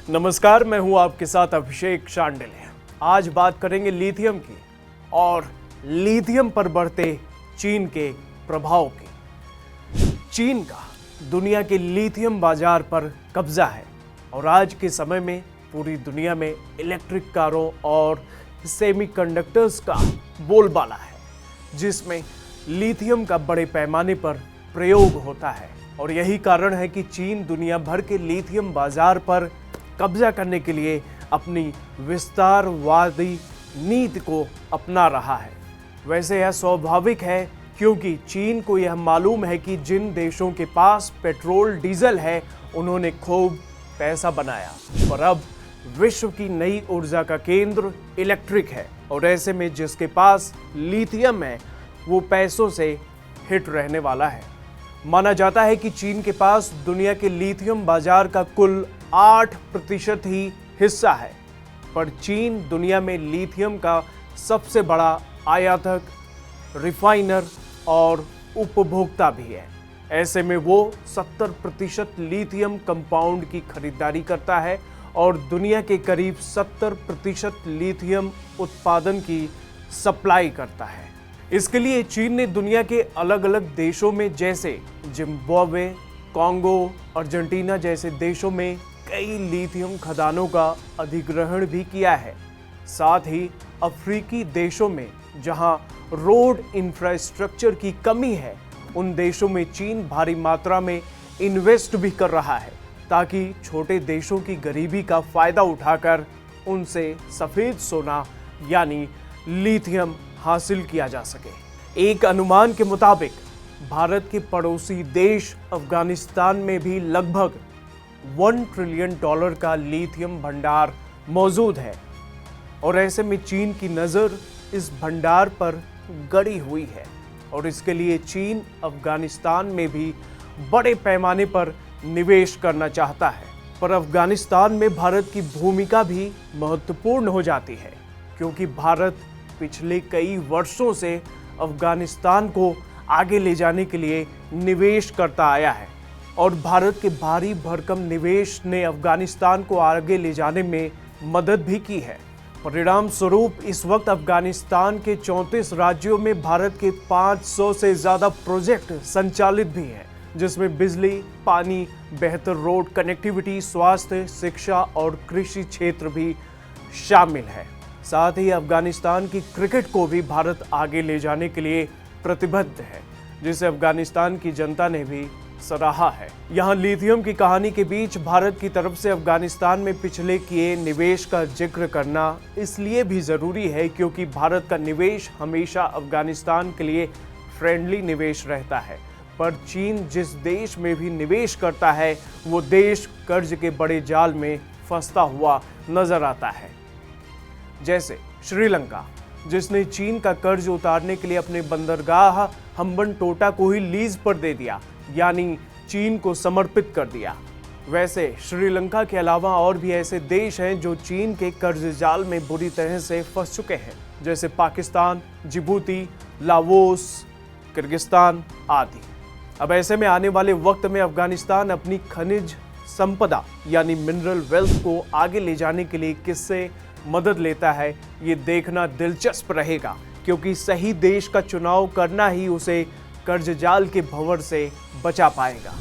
नमस्कार, मैं हूं आपके साथ अभिषेक शांडिल्य। आज बात करेंगे लिथियम की और लिथियम पर बढ़ते चीन के प्रभाव की। चीन का दुनिया के लिथियम बाजार पर कब्जा है और आज के समय में पूरी दुनिया में इलेक्ट्रिक कारों और सेमीकंडक्टर्स का बोलबाला है, जिसमें लिथियम का बड़े पैमाने पर प्रयोग होता है। और यही कारण है कि चीन दुनिया भर के लिथियम बाजार पर कब्जा करने के लिए अपनी विस्तारवादी नीति को अपना रहा है। वैसे यह स्वाभाविक है, क्योंकि चीन को यह मालूम है कि जिन देशों के पास पेट्रोल डीजल है उन्होंने खूब पैसा बनाया, और अब विश्व की नई ऊर्जा का केंद्र इलेक्ट्रिक है। और ऐसे में जिसके पास लिथियम है वो पैसों से हिट रहने वाला है। माना जाता है कि चीन के पास दुनिया के लिथियम बाजार का कुल 8% ही हिस्सा है, पर चीन दुनिया में लिथियम का सबसे बड़ा आयातक, रिफाइनर और उपभोक्ता भी है। ऐसे में वो 70% लिथियम कंपाउंड की खरीदारी करता है और दुनिया के करीब 70% लिथियम उत्पादन की सप्लाई करता है। इसके लिए चीन ने दुनिया के अलग अलग देशों में जैसे जिम्बाब्वे, कॉन्गो, अर्जेंटीना जैसे देशों में कई लिथियम खदानों का अधिग्रहण भी किया है। साथ ही अफ्रीकी देशों में जहां रोड इंफ्रास्ट्रक्चर की कमी है, उन देशों में चीन भारी मात्रा में इन्वेस्ट भी कर रहा है, ताकि छोटे देशों की गरीबी का फायदा उठाकर उनसे सफेद सोना यानी लिथियम हासिल किया जा सके। एक अनुमान के मुताबिक भारत के पड़ोसी देश अफगानिस्तान में भी लगभग $1 ट्रिलियन का लिथियम भंडार मौजूद है, और ऐसे में चीन की नज़र इस भंडार पर गड़ी हुई है। और इसके लिए चीन अफगानिस्तान में भी बड़े पैमाने पर निवेश करना चाहता है। पर अफगानिस्तान में भारत की भूमिका भी महत्वपूर्ण हो जाती है, क्योंकि भारत पिछले कई वर्षों से अफगानिस्तान को आगे ले जाने के लिए निवेश करता आया है, और भारत के भारी भरकम निवेश ने अफगानिस्तान को आगे ले जाने में मदद भी की है। परिणाम स्वरूप इस वक्त अफगानिस्तान के 34 राज्यों में भारत के 500 से ज़्यादा प्रोजेक्ट संचालित भी हैं, जिसमें बिजली, पानी, बेहतर रोड कनेक्टिविटी, स्वास्थ्य, शिक्षा और कृषि क्षेत्र भी शामिल है। साथ ही अफगानिस्तान की क्रिकेट को भी भारत आगे ले जाने के लिए प्रतिबद्ध है, जिसे अफगानिस्तान की जनता ने भी सराहा है। यहाँ लिथियम की कहानी के बीच भारत की तरफ से अफगानिस्तान में पिछले किए निवेश का जिक्र करना इसलिए भी जरूरी है, क्योंकि भारत का निवेश हमेशा अफगानिस्तान के लिए फ्रेंडली निवेश रहता है। पर चीन जिस देश में भी निवेश करता है वो देश कर्ज के बड़े जाल में फंसता हुआ नजर आता है। जैसे श्रीलंका, जिसने चीन का कर्ज उतारने के लिए अपने बंदरगाह हम्बनटोटा को ही लीज पर दे दिया, यानी चीन को समर्पित कर दिया। वैसे श्रीलंका के अलावा और भी ऐसे देश हैं जो चीन के कर्ज जाल में बुरी तरह से फंस चुके हैं, जैसे पाकिस्तान, जिबूती, लाओस, किर्गिस्तान आदि। अब ऐसे में आने वाले वक्त में अफगानिस्तान अपनी खनिज संपदा यानी मिनरल वेल्थ को आगे ले जाने के लिए किससे मदद लेता है, ये देखना दिलचस्प रहेगा, क्योंकि सही देश का चुनाव करना ही उसे कर्ज जाल के भंवर से बचा पाएगा।